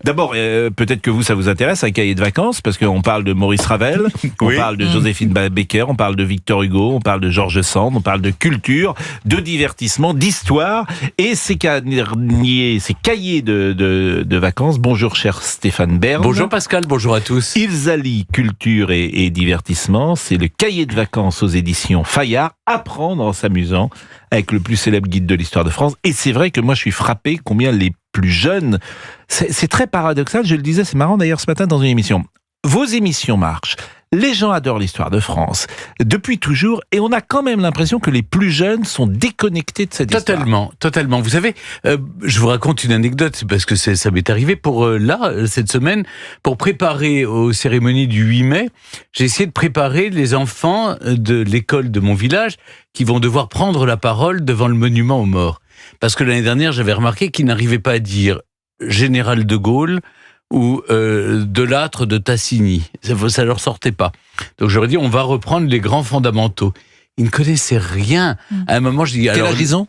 D'abord, peut-être que ça vous intéresse, un cahier de vacances, parce qu'on parle de Maurice Ravel, on parle de Joséphine Baker, on parle de Victor Hugo, on parle de Georges Sand, on parle de culture, de divertissement, d'histoire, et ces cahiers de vacances. Bonjour cher Stéphane Bern. Bonjour Pascal, bonjour à tous. Ils allient culture et divertissement. C'est le cahier de vacances aux éditions Fayard. Apprendre en s'amusant avec le plus célèbre guide de l'histoire de France. Et c'est vrai que moi je suis frappé combien les plus jeunes, c'est très paradoxal, je le disais, c'est marrant d'ailleurs ce matin dans une émission. Vos émissions marchent. Les gens adorent l'histoire de France depuis toujours, et on a quand même l'impression que les plus jeunes sont déconnectés de cette histoire. Totalement. Vous savez, je vous raconte une anecdote, parce que ça m'est arrivé cette semaine, pour préparer aux cérémonies du 8 mai, j'ai essayé de préparer les enfants de l'école de mon village qui vont devoir prendre la parole devant le monument aux morts. Parce que l'année dernière, j'avais remarqué qu'ils n'arrivaient pas à dire Général de Gaulle ou Delattre de Tassigny. Ça leur sortait pas. Donc j'aurais dit, on va reprendre les grands fondamentaux. Ils ne connaissaient rien. À un moment, je dis... Quel âge ils ont ?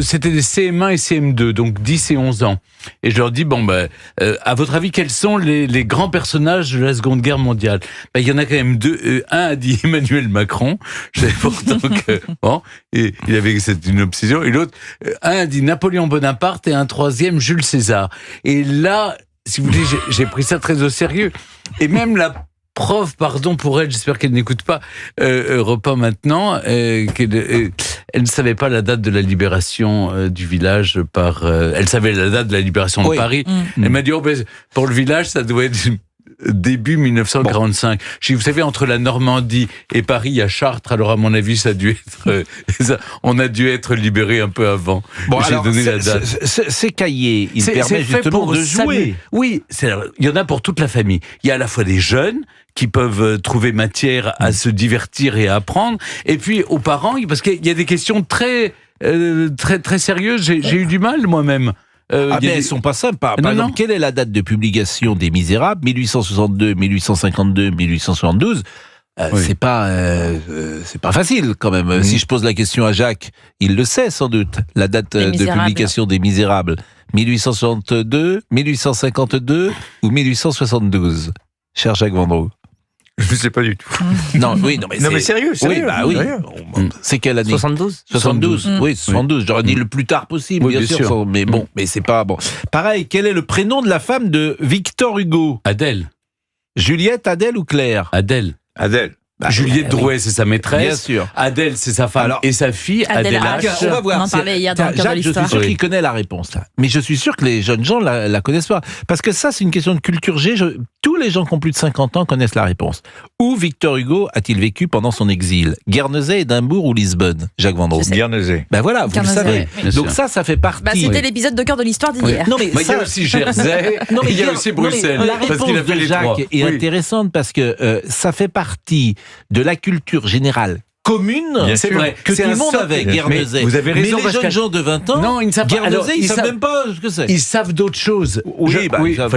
C'était des CM1 et CM2, donc 10 et 11 ans. Et je leur dis, à votre avis, quels sont les grands personnages de la Seconde Guerre mondiale ? Il y en a quand même deux. Un a dit Emmanuel Macron, je savais pourtant que et il avait une obsession. Et l'autre, un a dit Napoléon Bonaparte et un troisième, Jules César. Et là, si vous voulez, j'ai pris ça très au sérieux. Et même la prof, pardon pour elle, j'espère qu'elle n'écoute pas Europe 1 maintenant, elle ne savait pas la date de la libération du village elle savait la date de la libération de Paris. Elle m'a dit, pour le village, ça doit être début 1945. Je dis, vous savez, entre la Normandie et Paris, il y a Chartres, alors à mon avis, ça a dû être... on a dû être libéré un peu avant. J'ai donné la date. Ces cahiers, ils permettent justement de jouer. Oui, il y en a pour toute la famille. Il y a à la fois des jeunes qui peuvent trouver matière à se divertir et à apprendre, et puis aux parents, parce qu'il y a des questions très sérieuses. J'ai eu du mal moi-même. Mais elles sont pas simples. Par exemple, quelle est la date de publication des Misérables ? 1862, 1852, 1872. C'est pas facile quand même. Si je pose la question à Jacques, il le sait sans doute. La date de publication des Misérables. 1862, 1852 ou 1872. Cher Jacques Vendroux. Je ne sais pas du tout. Non, mais sérieux. C'est quelle année ? 72. 72, oui, 72. J'aurais dit le plus tard possible, bien sûr. Mais bon, mais c'est pas bon. Pareil, quel est le prénom de la femme de Victor Hugo ? Adèle. Juliette, Adèle ou Claire ? Adèle. Juliette Drouet, c'est sa maîtresse. Bien sûr. Adèle, c'est sa femme et sa fille. Adèle H. On va voir. On en parlait hier dans le cœur de l'histoire. Je suis sûr qu'il connaît la réponse, là. Mais je suis sûr que les jeunes gens la connaissent pas. Parce que ça, c'est une question de culture G. Tous les gens qui ont plus de 50 ans connaissent la réponse. Où Victor Hugo a-t-il vécu pendant son exil ? Guernesey, Édimbourg ou Lisbonne ? Jacques Vendroux. Guernesey. Ben voilà, vous le savez. Donc ça fait partie... C'était l'épisode de cœur de l'histoire d'hier. Non, mais il y a aussi Jersey, il y a aussi Bruxelles. La réponse de Jacques est intéressante parce que ça fait partie de la culture générale commune, c'est vrai, que tout le monde avait, Guernesey. Vous avez raison, mais les jeunes gens de 20 ans, ils ne savent pas. Guernesey, ils savent même pas ce que c'est. Ils savent d'autres choses.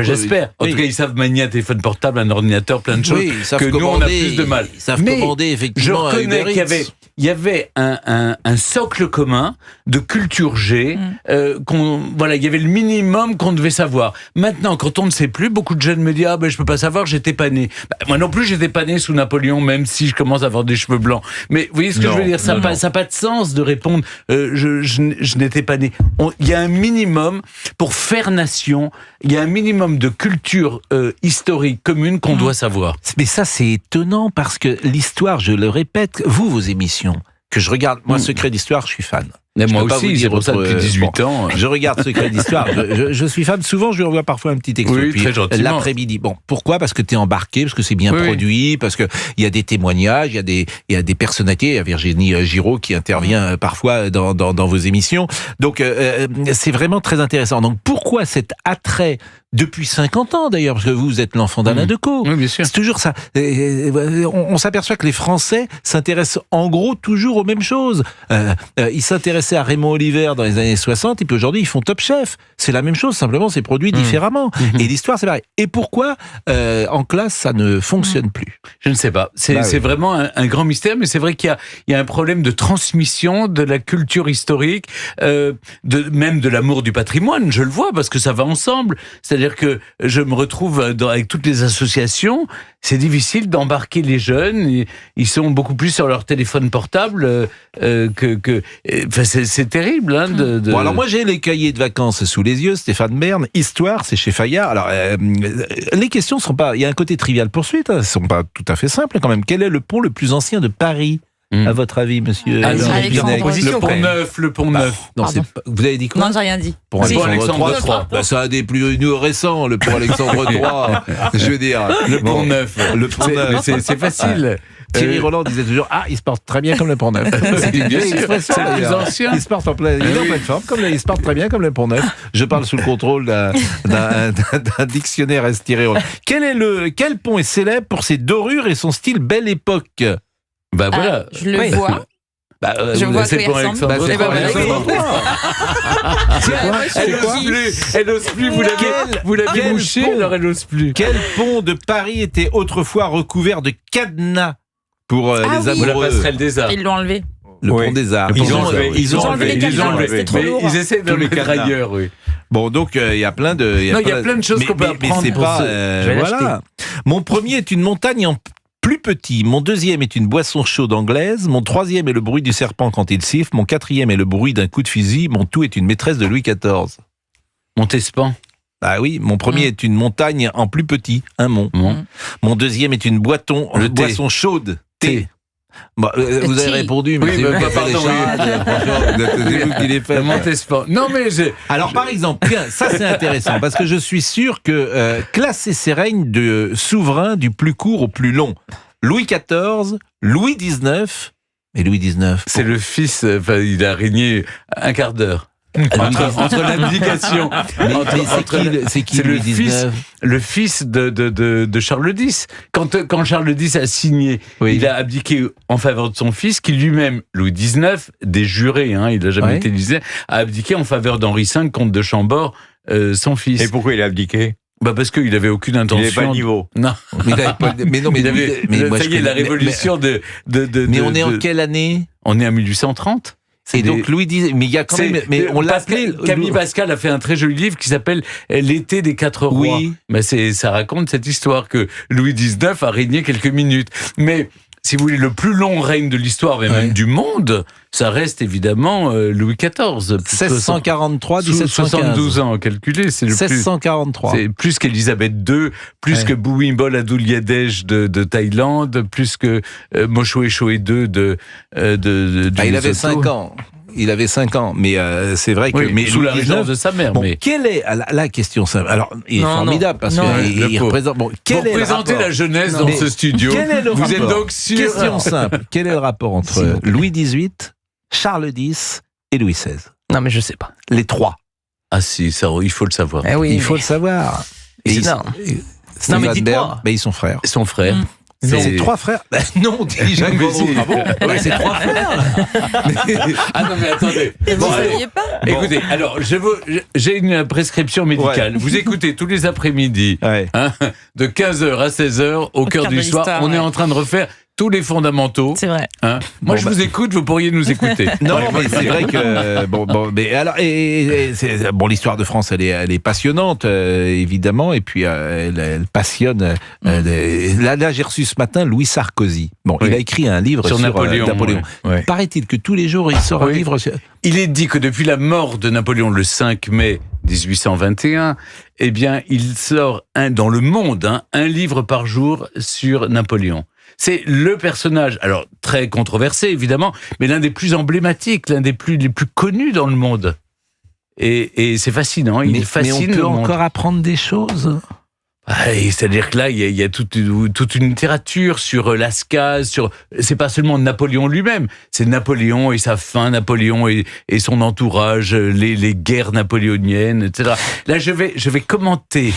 J'espère. En tout cas, ils savent manier un téléphone portable, un ordinateur, plein de choses que nous, on a plus de mal. Ils savent commander, effectivement. Je reconnais qu'il y avait un socle commun de culture G. Il y avait le minimum qu'on devait savoir. Maintenant, quand on ne sait plus, beaucoup de jeunes me disent je peux pas savoir, j'étais pas né. Moi non plus, j'étais pas né sous Napoléon, même si je commence à avoir des cheveux blancs. Mais vous voyez ce que je veux dire ? Ça n'a pas de sens de répondre je n'étais pas né. Il y a un minimum pour faire nation. Il y a un minimum de culture historique commune qu'on doit savoir. Mais ça, c'est étonnant parce que l'histoire, je le répète, vos émissions que je regarde, moi, Secret d'Histoire, je suis fan. Mais moi aussi, c'est pour ça depuis 18 ans. Je regarde Secret d'Histoire, je suis fan. Souvent, je lui envoie parfois un petit texto. Oui, très gentiment. L'après-midi. Bon, pourquoi ? Parce que t'es embarqué, parce que c'est bien produit, parce que il y a des témoignages, il y a des personnalités. Il y a Virginie Giraud qui intervient parfois dans vos émissions. Donc, c'est vraiment très intéressant. Donc, pourquoi cet attrait depuis 50 ans d'ailleurs, parce que vous êtes l'enfant d'Alain Decaux. Oui, bien sûr. C'est toujours ça. On s'aperçoit que les Français s'intéressent en gros toujours aux mêmes choses. Ils s'intéressent passé à Raymond Oliver dans les années 60, et puis aujourd'hui, ils font Top Chef. C'est la même chose, simplement, c'est produit différemment. Et l'histoire, c'est pareil. Et pourquoi, en classe, ça ne fonctionne plus? Je ne sais pas. C'est vraiment un grand mystère, mais c'est vrai qu'il y a un problème de transmission de la culture historique, même de l'amour du patrimoine. Je le vois, parce que ça va ensemble. C'est-à-dire que je me retrouve avec toutes les associations. C'est difficile d'embarquer les jeunes. Ils sont beaucoup plus sur leur téléphone portable enfin, c'est terrible. Hein, Bon, alors moi, j'ai les cahiers de vacances sous les yeux. Stéphane Bern, Histoire, c'est chez Fayard. Alors, les questions sont pas... Il y a un côté trivial poursuite. Elles sont pas tout à fait simples, quand même. Quel est le pont le plus ancien de Paris, à votre avis, monsieur? Le Pont Neuf. Non, vous avez dit quoi? Non, j'ai rien dit. Pour Alexandre III. C'est un des plus récents, le pont Alexandre III. Je veux dire. Le Pont Neuf. Le Pont Neuf. C'est facile. Thierry Roland disait toujours il se porte très bien comme le Pont Neuf. C'est une vieille expression, c'est le plus ancien. Il se porte en pleine forme, il se porte très bien comme le Pont Neuf. Je parle sous le contrôle d'un dictionnaire S. Thierry Roland. Quel pont est célèbre pour ses dorures et son style Belle Époque? Bah voilà. Je le vois. Je vois c'est pour Alexandre Elle n'ose plus, vous l'avez mouché, alors elle n'ose plus. Quel pont de Paris était autrefois recouvert de cadenas pour les amoureux? La passerelle des Arts. Ils l'ont enlevé. Le pont des Arts. Ils ont enlevé. Ils essaient de le mettre ailleurs, oui. Bon, donc il y a plein de... Il y a plein de choses qu'on peut apprendre. Mais c'est pas... voilà. Mon premier est une montagne en plus petit. Mon deuxième est une boisson chaude anglaise. Mon troisième est le bruit du serpent quand il siffle. Mon quatrième est le bruit d'un coup de fusil. Mon tout est une maîtresse de Louis XIV. Montespan. Ah oui, mon premier est une montagne en plus petit, un mont. Mon deuxième est une boisson chaude, thé. Bon, vous avez répondu, mais c'est pardon. c'est vous qui l'avez fait. Montespan. Non, mais alors, par exemple, tiens, ça c'est intéressant, parce que je suis sûr que classer ces règnes de souverains du plus court au plus long. Louis XIV, Louis XIX, et Louis XIX. C'est le fils, il a régné un quart d'heure. Entre l'abdication, c'est le fils de Charles X. Quand Charles X a signé, il a abdiqué en faveur de son fils, qui lui-même, Louis XIX, des jurés, il n'a jamais été élisé, a abdiqué en faveur d'Henri V, comte de Chambord, son fils. Et pourquoi il a abdiqué? Parce qu'il avait aucune intention. Il n'avait pas de niveau. Non. Mais non, mais ça y est, la révolution Mais on est en quelle année? On est en 1830. Et donc Louis X, mais il y a quand même, mais on l'appelait. Camille Pascal a fait un très joli livre qui s'appelle L'été des 4 rois. Oui. Mais ça raconte cette histoire que Louis XIX a régné quelques minutes. Mais si vous voulez, le plus long règne de l'histoire, même du monde, ça reste évidemment Louis XIV. 1643, 1715. 72 ans, calculé, c'est le 1643. C'est plus qu'Elisabeth II, plus que Bhumibol Adulyadej de Thaïlande, plus que Moshoe Shoe II du il avait 5 ans. Il avait 5 ans, mais c'est vrai que... Oui, mais sous la régence de sa mère. Bon, quelle est la question simple? Alors, il est formidable parce qu'il représente... Bon, pour présenter la jeunesse dans ce studio, vous êtes donc sûr... Question simple. Quel est le rapport entre Louis XVIII, Charles X et Louis XVI? Non, mais je sais pas. Les trois. Ah si, ça, il faut le savoir. Il faut le savoir. Non, mais dites-moi. Ils sont frères. Ils sont frères. C'est 3 frères. Non, dit Jacques Gaudreau. Ah bon? C'est 3 frères. Ah non, mais attendez. Vous ne saviez pas? Écoutez, alors, j'ai une prescription médicale. Vous écoutez tous les après-midi, de 15h à 16h, au cœur de l'histoire. On est en train de refaire tous les fondamentaux. C'est vrai. Moi, je vous écoute, vous pourriez nous écouter. Non, mais c'est vrai que mais alors, l'histoire de France, elle est passionnante, évidemment, et puis elle passionne. Là, j'ai reçu ce matin Louis Sarkozy. Il a écrit un livre sur Napoléon. Paraît-il que tous les jours, il sort un livre. Il est dit que depuis la mort de Napoléon le 5 mai 1821, eh bien, il sort dans le monde un livre par jour sur Napoléon. C'est le personnage, alors très controversé évidemment, mais l'un des plus emblématiques, l'un des les plus connus dans le monde. Et c'est fascinant, il fascine le monde. Mais on peut encore apprendre des choses. C'est-à-dire que là, il y a toute une littérature sur Lascaz, c'est pas seulement Napoléon lui-même, c'est Napoléon et sa fin, Napoléon et son entourage, les guerres napoléoniennes, etc. Là, je vais commenter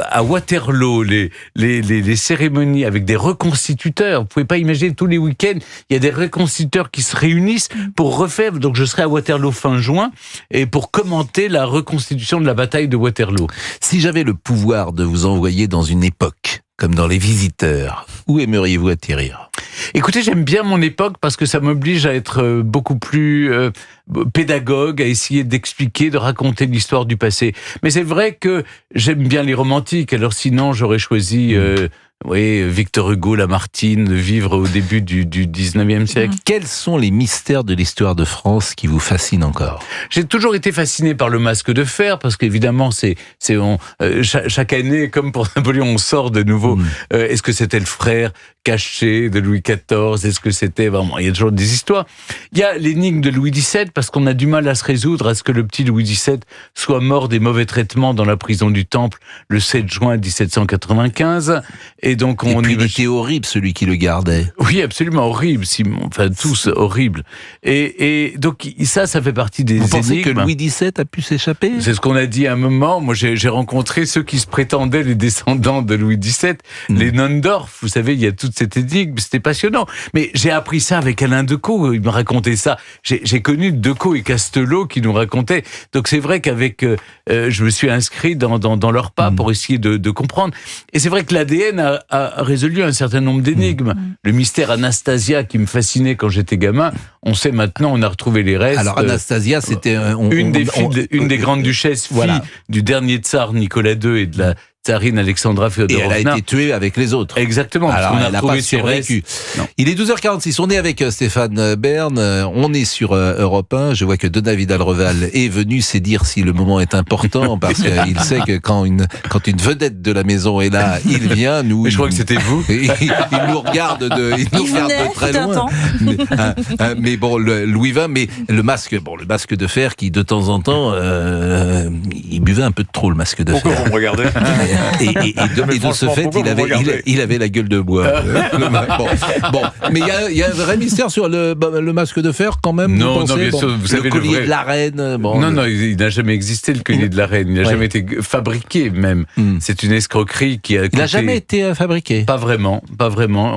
à Waterloo les cérémonies avec des reconstituteurs. Vous pouvez pas imaginer, tous les week-ends, il y a des reconstituteurs qui se réunissent pour refaire. Donc, je serai à Waterloo fin juin et pour commenter la reconstitution de la bataille de Waterloo. Si j'avais le pouvoir de vous envoyer dans une époque, comme dans Les Visiteurs, où aimeriez-vous atterrir ? Écoutez, j'aime bien mon époque parce que ça m'oblige à être beaucoup plus pédagogue, à essayer d'expliquer, de raconter l'histoire du passé. Mais c'est vrai que j'aime bien les romantiques, alors sinon j'aurais choisi... Victor Hugo, Lamartine, de vivre au début du 19e siècle. Quels sont les mystères de l'histoire de France qui vous fascinent encore ? J'ai toujours été fasciné par le masque de fer, parce qu'évidemment, chaque année, comme pour Napoléon, on sort de nouveau. Est-ce que c'était le frère caché de Louis XIV ? Est-ce que c'était vraiment... Il y a toujours des histoires. Il y a l'énigme de Louis XVII, parce qu'on a du mal à se résoudre à ce que le petit Louis XVII soit mort des mauvais traitements dans la prison du Temple le 7 juin 1795. Et donc il était horrible, celui qui le gardait. Oui, absolument horrible, Simon. Enfin, tous horribles. Et donc, ça fait partie des énigmes. Vous pensez que Louis XVII a pu s'échapper ? C'est ce qu'on a dit à un moment. Moi, j'ai rencontré ceux qui se prétendaient les descendants de Louis XVII, les Nondorf. Vous savez, il y a toute cette énigme. C'était passionnant. Mais j'ai appris ça avec Alain Decaux. Il me racontait ça. J'ai connu Decaux et Castelot qui nous racontaient. Donc, c'est vrai qu'avec... je me suis inscrit dans leurs pas pour essayer de comprendre. Et c'est vrai que l'ADN a résolu un certain nombre d'énigmes. Le mystère Anastasia qui me fascinait quand j'étais gamin, on sait maintenant, on a retrouvé les restes. Alors Anastasia, c'était... une des grandes duchesses, fille du dernier tsar Nicolas II et de la tsarine Alexandra Féodorovna. Et elle a été tuée avec les autres. Exactement. Alors, parce qu'on elle a trouvé pas survécu. Il est 12h46, on est avec Stéphane Bern, on est sur Europe 1, je vois que Donat Vidal-Reval est venu, c'est dire si le moment est important, parce qu'il sait que quand une vedette de la maison est là, il vient, nous... Mais je crois que c'était vous. Il nous regarde de très loin. Mais bon, Louis XX, mais le masque de fer qui, de temps en temps, il buvait un peu de trop, le masque de fer. Pourquoi vous me regardez ? Et de ce fait, il avait la gueule de bois. Bon, mais il y a un vrai mystère sur le masque de fer quand même. Non, bien sûr, vous savez, le collier de la reine. Non, il n'a jamais existé le collier de la reine. Il n'a jamais été fabriqué même. C'est une escroquerie qui a coûté... Il n'a jamais été fabriqué. Pas vraiment.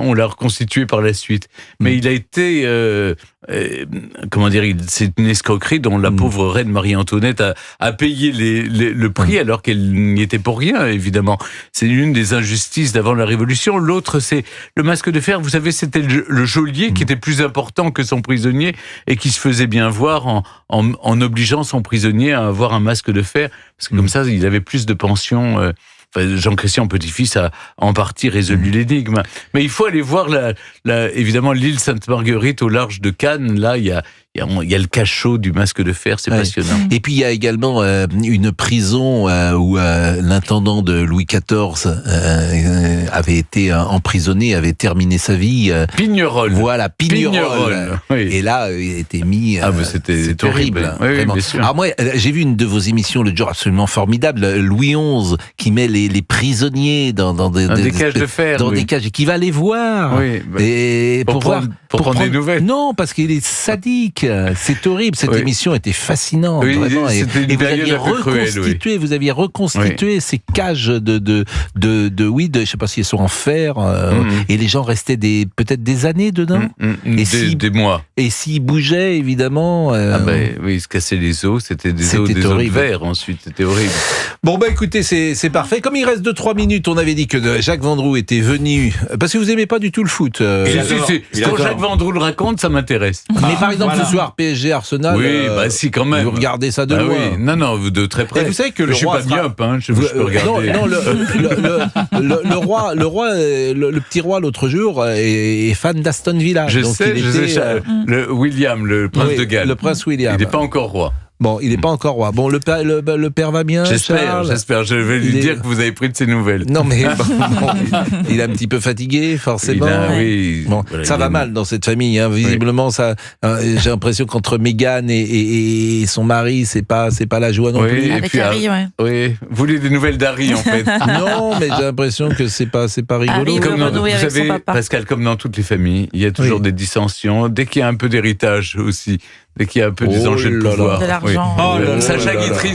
On l'a reconstitué par la suite. Mais il a été... c'est une escroquerie dont la pauvre reine Marie-Antoinette a payé le prix alors qu'elle n'y était pour rien, évidemment. C'est une des injustices d'avant la Révolution. L'autre, c'est le masque de fer. Vous savez, c'était le geôlier qui était plus important que son prisonnier et qui se faisait bien voir en obligeant son prisonnier à avoir un masque de fer. Parce que comme ça, il avait plus de pension... Jean-Christian Petit-Fils a en partie résolu l'énigme. Mais il faut aller voir évidemment l'île Sainte-Marguerite au large de Cannes. Là, il y a le cachot du masque de fer, c'est passionnant. Et puis il y a également une prison où l'intendant de Louis XIV avait été emprisonné, avait terminé sa vie. Pignerol. Voilà, Pignerol. Oui. Et là, il était mis... c'était horrible. Oui, vraiment. Bien sûr. Alors moi, j'ai vu une de vos émissions le jour absolument formidable, Louis XI, qui met les prisonniers dans des cages de fer. Dans des cages, et qui va les voir. Oui, et pour prendre des nouvelles. Non, parce qu'il est sadique. C'est horrible. Cette émission était fascinante. Oui, vraiment. Et vous aviez reconstitué ces cages de je sais pas si elles sont en fer, et les gens restaient peut-être des années dedans. Des mois. Et s'ils bougeaient, évidemment. Ils se cassaient les os, c'était des os de verre ensuite, c'était horrible. Bon, écoutez, c'est parfait. Comme il reste 2-3 minutes, on avait dit que Jacques Vendroux était venu, parce que vous aimez pas du tout le foot. Quand Jacques Vendroux le raconte, ça m'intéresse. Mais par exemple, ce soir, PSG Arsenal. Oui, si, quand même. Vous regardez ça de loin. Oui. Non, de très près. Et vous savez que je suis pas myope, je peux regarder. Non, le petit roi l'autre jour est fan d'Aston Villa. Je sais, William, le prince de Galles. Le prince William. Il n'est pas encore roi. Bon, il n'est pas encore roi. Bon, le père va bien, Charles. J'espère. Je vais lui dire que vous avez pris de ses nouvelles. Non, mais il est un petit peu fatigué, forcément. Ça va mal dans cette famille. Hein. Visiblement, ça. J'ai l'impression qu'entre Meghan et son mari, c'est pas la joie non plus. Avec Harry, oui. Vous voulez des nouvelles d'Harry, en fait. Non, mais j'ai l'impression que c'est pas rigolo. Vous savez, Pascal, comme dans toutes les familles, il y a toujours des dissensions. Dès qu'il y a un peu d'héritage aussi, dès qu'il y a un peu des enjeux de pouvoir. De l'argent.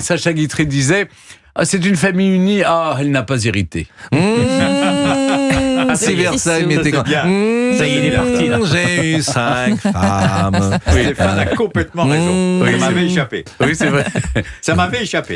Sacha Guitry disait c'est une famille unie, elle n'a pas hérité. Si Versailles m'était quand ça y est, il est parti. J'ai eu 5 femmes. Stéphane a complètement raison. Ça m'avait échappé. Oui, c'est vrai. Ça m'avait échappé.